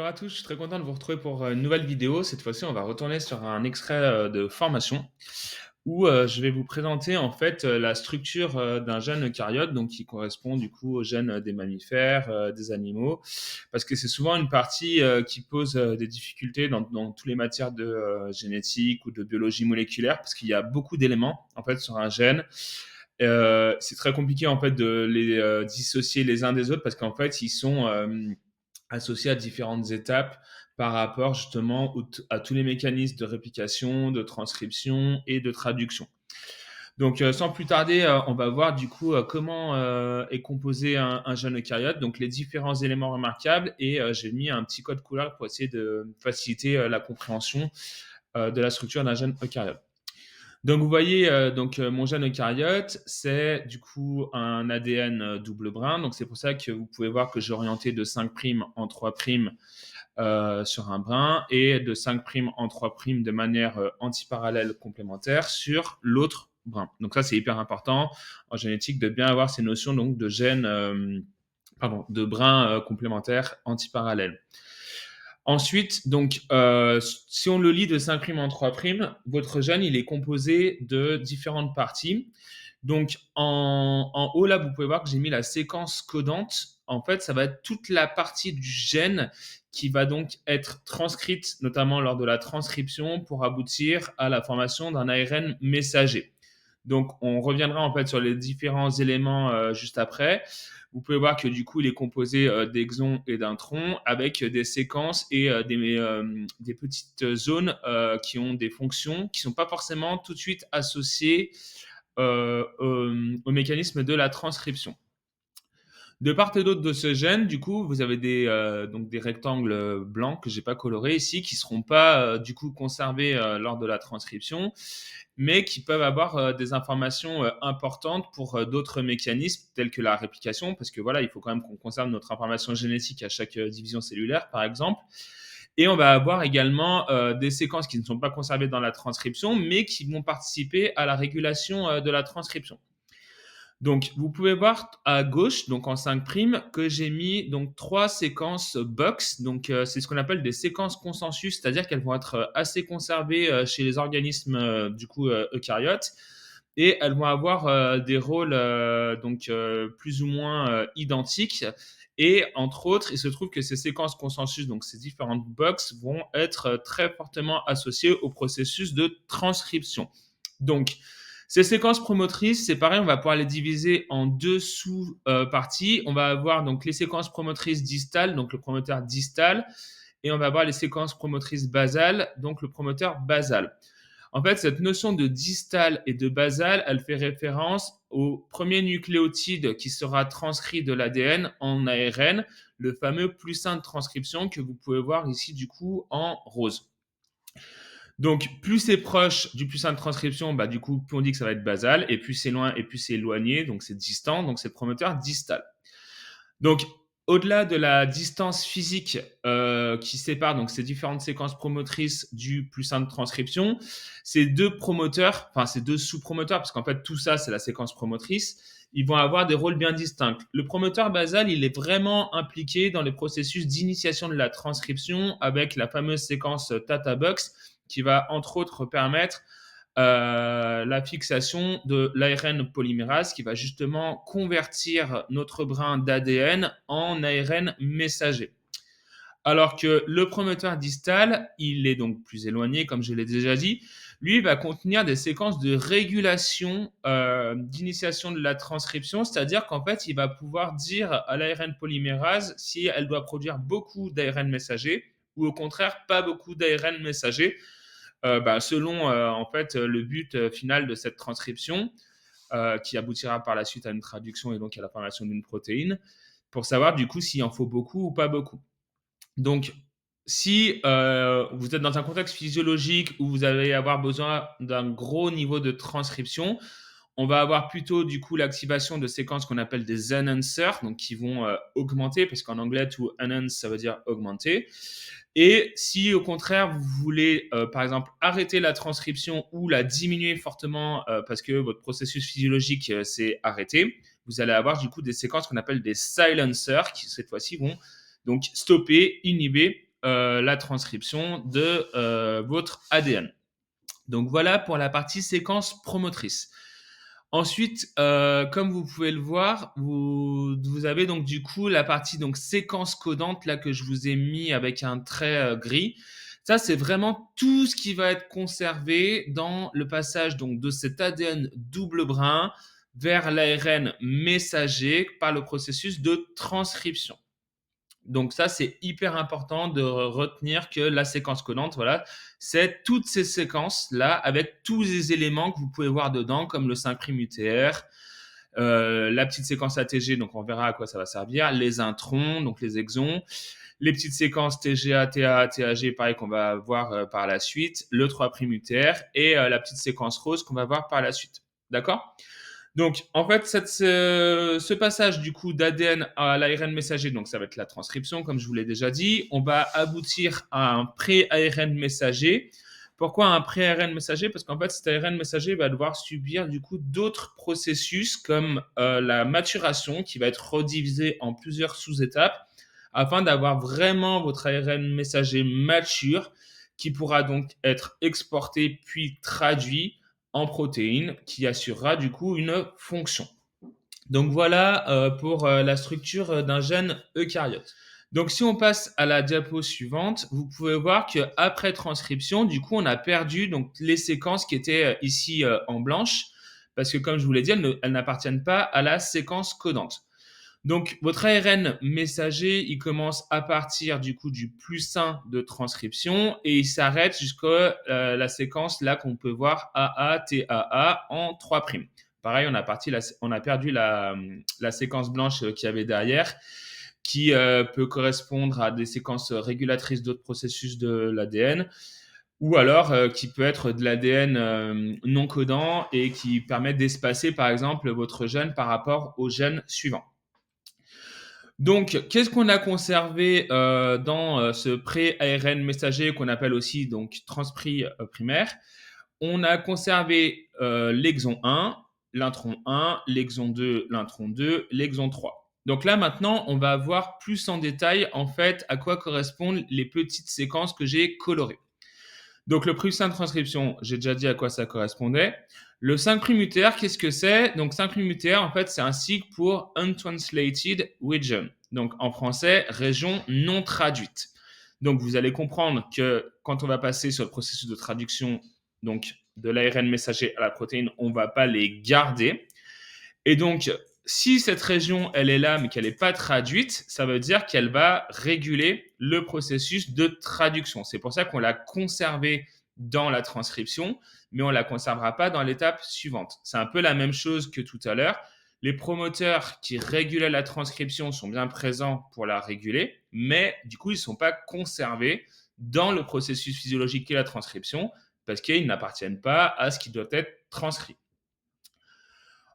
Bonjour à tous, je suis très content de vous retrouver pour une nouvelle vidéo. Cette fois-ci, on va retourner sur un extrait de formation où je vais vous présenter en fait la structure d'un gène eucaryote, donc qui correspond du coup au gène des mammifères, des animaux, parce que c'est souvent une partie qui pose des difficultés dans toutes les matières de génétique ou de biologie moléculaire, parce qu'il y a beaucoup d'éléments en fait sur un gène. C'est très compliqué en fait de les dissocier les uns des autres parce qu'en fait ils sont associés à différentes étapes par rapport justement à tous les mécanismes de réplication, de transcription et de traduction. Donc, sans plus tarder, on va voir du coup comment est composé un gène eucaryote, donc les différents éléments remarquables, et j'ai mis un petit code couleur pour essayer de faciliter la compréhension de la structure d'un gène eucaryote. Donc, vous voyez, mon gène eucaryote, c'est du coup un ADN double brin. Donc, c'est pour ça que vous pouvez voir que j'ai orienté de 5' en 3' sur un brin et de 5' en 3' de manière antiparallèle complémentaire sur l'autre brin. Donc, ça, c'est hyper important en génétique de bien avoir ces notions donc, de gènes, de brins complémentaires antiparallèles. Ensuite, donc, si on le lit de 5' en 3', votre gène, il est composé de différentes parties. Donc, en haut, là, vous pouvez voir que j'ai mis la séquence codante. En fait, ça va être toute la partie du gène qui va donc être transcrite, notamment lors de la transcription, pour aboutir à la formation d'un ARN messager. Donc, on reviendra en fait sur les différents éléments juste après. Vous pouvez voir que du coup, il est composé d'exons et d'introns avec des séquences et des petites zones qui ont des fonctions qui ne sont pas forcément tout de suite associées au mécanisme de la transcription. De part et d'autre de ce gène, du coup, vous avez donc des rectangles blancs que j'ai pas colorés ici, qui seront pas du coup conservés lors de la transcription, mais qui peuvent avoir des informations importantes pour d'autres mécanismes tels que la réplication, parce que voilà, il faut quand même qu'on conserve notre information génétique à chaque division cellulaire, par exemple. Et on va avoir également des séquences qui ne sont pas conservées dans la transcription, mais qui vont participer à la régulation de la transcription. Donc, vous pouvez voir à gauche, donc en 5', que j'ai mis donc 3 séquences box. Donc, c'est ce qu'on appelle des séquences consensus, c'est-à-dire qu'elles vont être assez conservées chez les organismes eucaryotes. Et elles vont avoir des rôles plus ou moins identiques. Et entre autres, il se trouve que ces séquences consensus, donc ces différentes box, vont être très fortement associées au processus de transcription. Donc, ces séquences promotrices, c'est pareil, on va pouvoir les diviser en deux sous-parties. On va avoir donc les séquences promotrices distales, donc le promoteur distal, et on va avoir les séquences promotrices basales, donc le promoteur basal. En fait, cette notion de distal et de basal, elle fait référence au premier nucléotide qui sera transcrit de l'ADN en ARN, le fameux plus 1 de transcription que vous pouvez voir ici du coup en rose. Donc, plus c'est proche du plus 1 de transcription, du coup, plus on dit que ça va être basal, et plus c'est loin et plus c'est éloigné, donc c'est distant, donc c'est le promoteur distal. Donc, au-delà de la distance physique qui sépare donc ces différentes séquences promotrices du plus 1 de transcription, ces deux promoteurs, enfin ces deux sous-promoteurs, parce qu'en fait tout ça c'est la séquence promotrice, ils vont avoir des rôles bien distincts. Le promoteur basal, il est vraiment impliqué dans les processus d'initiation de la transcription avec la fameuse séquence Tata Box qui va entre autres permettre la fixation de l'ARN polymérase qui va justement convertir notre brin d'ADN en ARN messager. Alors que le promoteur distal, il est donc plus éloigné, comme je l'ai déjà dit, lui va contenir des séquences de régulation d'initiation de la transcription, c'est-à-dire qu'en fait, il va pouvoir dire à l'ARN polymérase si elle doit produire beaucoup d'ARN messager ou au contraire pas beaucoup d'ARN messager selon en fait le but final de cette transcription qui aboutira par la suite à une traduction et donc à la formation d'une protéine pour savoir du coup s'il en faut beaucoup ou pas beaucoup. Donc, si vous êtes dans un contexte physiologique où vous allez avoir besoin d'un gros niveau de transcription, on va avoir plutôt du coup l'activation de séquences qu'on appelle des enhancers, donc qui vont augmenter, parce qu'en anglais, to enhance, ça veut dire augmenter. Et si au contraire, vous voulez par exemple arrêter la transcription ou la diminuer fortement parce que votre processus physiologique s'est arrêté, vous allez avoir du coup des séquences qu'on appelle des silencers qui cette fois-ci vont donc stopper, inhiber la transcription de votre ADN. Donc voilà pour la partie séquence promotrice. Ensuite, comme vous pouvez le voir, vous avez donc du coup la partie donc séquence codante là que je vous ai mis avec un trait gris. Ça, c'est vraiment tout ce qui va être conservé dans le passage donc de cet ADN double brin vers l'ARN messager par le processus de transcription. Donc ça, c'est hyper important de retenir que la séquence codante, voilà, c'est toutes ces séquences-là avec tous les éléments que vous pouvez voir dedans, comme le 5' UTR, la petite séquence ATG, donc on verra à quoi ça va servir, les introns, donc les exons, les petites séquences TGA, TA, TAG, pareil qu'on va voir par la suite, le 3' UTR et la petite séquence rose qu'on va voir par la suite. D'accord ? Donc, en fait, ce passage du coup d'ADN à l'ARN messager, donc ça va être la transcription, comme je vous l'ai déjà dit. On va aboutir à un pré-ARN messager. Pourquoi un pré-ARN messager? Parce qu'en fait, cet ARN messager va devoir subir du coup d'autres processus comme la maturation qui va être redivisée en plusieurs sous-étapes afin d'avoir vraiment votre ARN messager mature qui pourra donc être exporté puis traduit en protéines qui assurera du coup une fonction. Donc voilà pour la structure d'un gène eucaryote. Donc si on passe à la diapo suivante, vous pouvez voir qu'après transcription, du coup, on a perdu donc, les séquences qui étaient ici en blanche, parce que comme je vous l'ai dit, elles n'appartiennent pas à la séquence codante. Donc, votre ARN messager, il commence à partir du coup du +1 de transcription et il s'arrête jusqu'à la séquence là qu'on peut voir AA, TAA en 3'. Pareil, on a perdu la séquence blanche qu'il y avait derrière qui peut correspondre à des séquences régulatrices d'autres processus de l'ADN ou alors qui peut être de l'ADN non codant et qui permet d'espacer par exemple votre gène par rapport au gène suivant. Donc, qu'est-ce qu'on a conservé dans ce pré-ARN messager qu'on appelle aussi donc transcrit primaire? On a conservé l'exon 1, l'intron 1, l'exon 2, l'intron 2, l'exon 3. Donc là, maintenant, on va voir plus en détail en fait à quoi correspondent les petites séquences que j'ai colorées. Donc le +1 de transcription, j'ai déjà dit à quoi ça correspondait. Le 5' UTR, qu'est-ce que c'est? Donc 5' UTR, en fait, c'est un sigle pour Untranslated Region. Donc en français, région non traduite. Donc vous allez comprendre que quand on va passer sur le processus de traduction donc de l'ARN messager à la protéine, on ne va pas les garder. Et donc, si cette région, elle est là, mais qu'elle n'est pas traduite, ça veut dire qu'elle va réguler le processus de traduction. C'est pour ça qu'on l'a conservée dans la transcription, mais on ne la conservera pas dans l'étape suivante. C'est un peu la même chose que tout à l'heure. Les promoteurs qui régulaient la transcription sont bien présents pour la réguler, mais du coup, ils ne sont pas conservés dans le processus physiologique qu'est la transcription parce qu'ils n'appartiennent pas à ce qui doit être transcrit.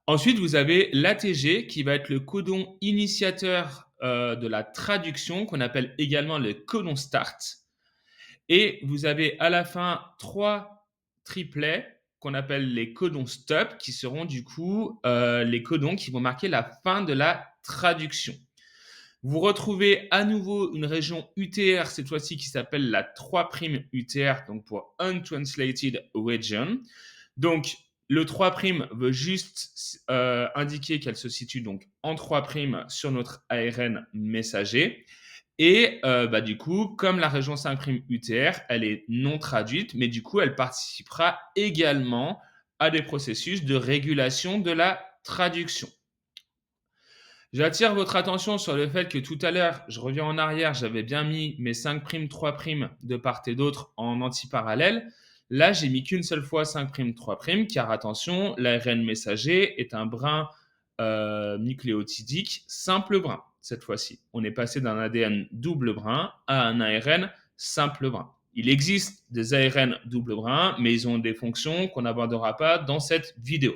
Ensuite, vous avez l'ATG qui va être le codon initiateur de la traduction qu'on appelle également le codon start. Et vous avez à la fin 3 triplets qu'on appelle les codons stop qui seront du coup les codons qui vont marquer la fin de la traduction. Vous retrouvez à nouveau une région UTR cette fois-ci qui s'appelle la 3' UTR donc pour Untranslated Region. Donc le 3' veut juste indiquer qu'elle se situe donc en 3' sur notre ARN messager. Et du coup, comme la région 5' UTR, elle est non traduite, mais du coup, elle participera également à des processus de régulation de la traduction. J'attire votre attention sur le fait que tout à l'heure, je reviens en arrière, j'avais bien mis mes 5', 3' de part et d'autre en antiparallèle. Là, j'ai mis qu'une seule fois 5', 3', car attention, l'ARN messager est un brin nucléotidique simple brin, cette fois-ci. On est passé d'un ADN double brin à un ARN simple brin. Il existe des ARN double brin, mais ils ont des fonctions qu'on n'abordera pas dans cette vidéo.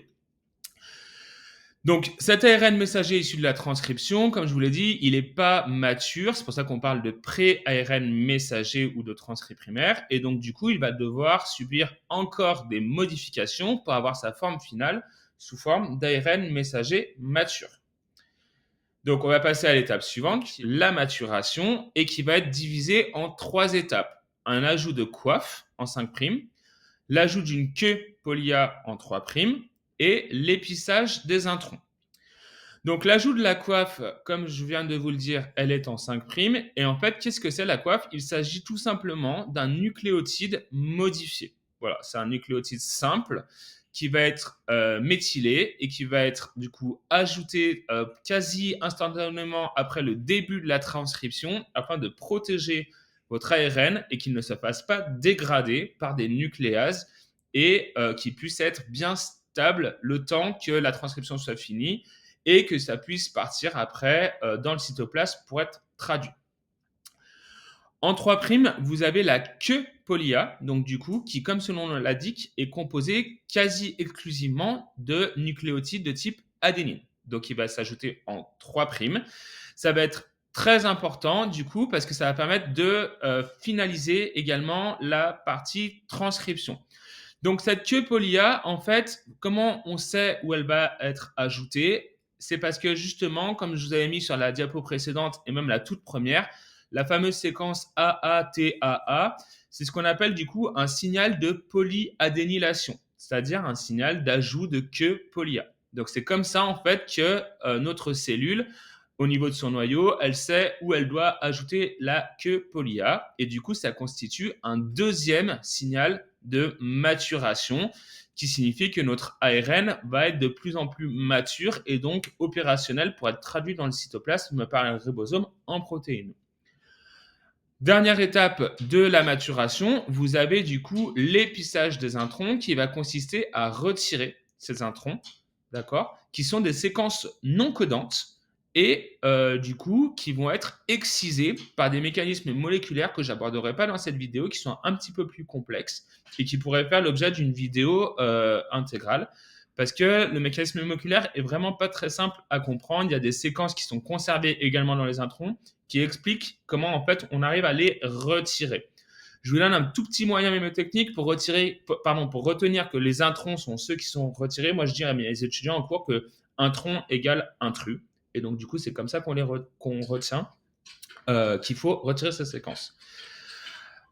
Donc, cet ARN messager issu de la transcription, comme je vous l'ai dit, il n'est pas mature. C'est pour ça qu'on parle de pré-ARN messager ou de transcrit primaire. Et donc, du coup, il va devoir subir encore des modifications pour avoir sa forme finale sous forme d'ARN messager mature. Donc, on va passer à l'étape suivante, la maturation, et qui va être divisée en 3 étapes. Un ajout de coiffe en 5', l'ajout d'une queue polia en 3' et l'épissage des introns. Donc l'ajout de la coiffe, comme je viens de vous le dire, elle est en 5'. Et en fait, qu'est-ce que c'est la coiffe? Il s'agit tout simplement d'un nucléotide modifié. Voilà, c'est un nucléotide simple qui va être méthylé et qui va être du coup ajouté quasi instantanément après le début de la transcription afin de protéger votre ARN et qu'il ne se fasse pas dégrader par des nucléases et qu'il puisse être bien stable le temps que la transcription soit finie et que ça puisse partir après dans le cytoplasme pour être traduit. En 3', vous avez la queue polia, donc du coup, qui, comme son nom l'indique, est composée quasi exclusivement de nucléotides de type adénine. Donc, il va s'ajouter en 3'. Ça va être très important, du coup, parce que ça va permettre de finaliser également la partie transcription. Donc, cette queue polia, en fait, comment on sait où elle va être ajoutée? C'est parce que justement, comme je vous avais mis sur la diapo précédente et même la toute première, la fameuse séquence AATAA, c'est ce qu'on appelle du coup un signal de polyadénylation, c'est-à-dire un signal d'ajout de queue polia. Donc c'est comme ça en fait que notre cellule, au niveau de son noyau, elle sait où elle doit ajouter la queue polia et du coup ça constitue un deuxième signal de maturation qui signifie que notre ARN va être de plus en plus mature et donc opérationnel pour être traduit dans le cytoplasme par un ribosome en protéines. Dernière étape de la maturation, vous avez du coup l'épissage des introns qui va consister à retirer ces introns, d'accord, qui sont des séquences non codantes et du coup qui vont être excisés par des mécanismes moléculaires que j'aborderai pas dans cette vidéo, qui sont un petit peu plus complexes et qui pourraient faire l'objet d'une vidéo intégrale. Parce que le mécanisme moléculaire est vraiment pas très simple à comprendre. Il y a des séquences qui sont conservées également dans les introns qui expliquent comment en fait on arrive à les retirer. Je vous donne un tout petit moyen mémotechnique pour retenir que les introns sont ceux qui sont retirés. Moi, je dis à mes étudiants en cours que intron égale intrus. Et donc, du coup, c'est comme ça qu'on retient qu'il faut retirer ces séquences.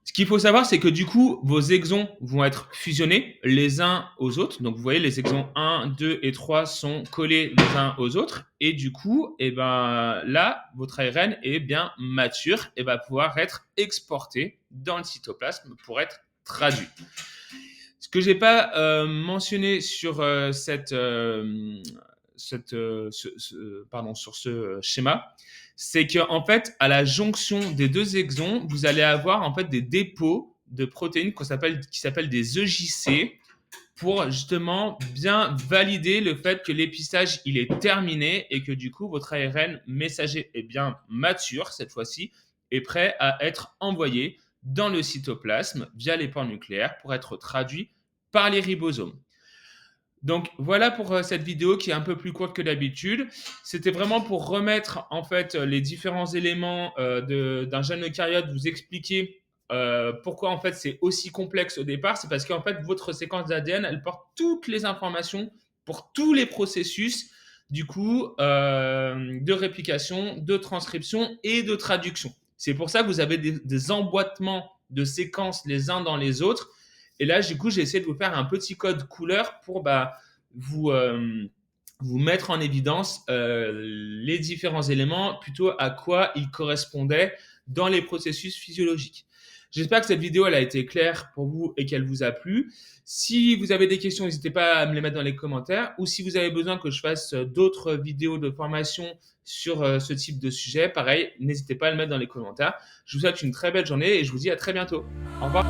Ce qu'il faut savoir, c'est que du coup, vos exons vont être fusionnés les uns aux autres. Donc, vous voyez, les exons 1, 2 et 3 sont collés les uns aux autres. Et du coup, là, votre ARN est bien mature et va pouvoir être exporté dans le cytoplasme pour être traduit. Ce que je n'ai pas mentionné sur sur ce schéma, c'est qu'en fait, à la jonction des deux exons, vous allez avoir en fait des dépôts de protéines qui s'appellent des EJC pour justement bien valider le fait que l'épissage il est terminé et que du coup votre ARN messager est bien mature cette fois-ci et prêt à être envoyé dans le cytoplasme via les pores nucléaires pour être traduit par les ribosomes. Donc voilà pour cette vidéo qui est un peu plus courte que d'habitude. C'était vraiment pour remettre en fait les différents éléments d'un gène eucaryote, vous expliquer pourquoi en fait c'est aussi complexe au départ. C'est parce qu'en fait votre séquence d'ADN elle porte toutes les informations pour tous les processus du coup de réplication, de transcription et de traduction. C'est pour ça que vous avez des emboîtements de séquences les uns dans les autres. Et là, du coup, j'ai essayé de vous faire un petit code couleur pour vous mettre en évidence les différents éléments, plutôt à quoi ils correspondaient dans les processus physiologiques. J'espère que cette vidéo elle a été claire pour vous et qu'elle vous a plu. Si vous avez des questions, n'hésitez pas à me les mettre dans les commentaires. Ou si vous avez besoin que je fasse d'autres vidéos de formation sur ce type de sujet, pareil, n'hésitez pas à le mettre dans les commentaires. Je vous souhaite une très belle journée et je vous dis à très bientôt. Au revoir.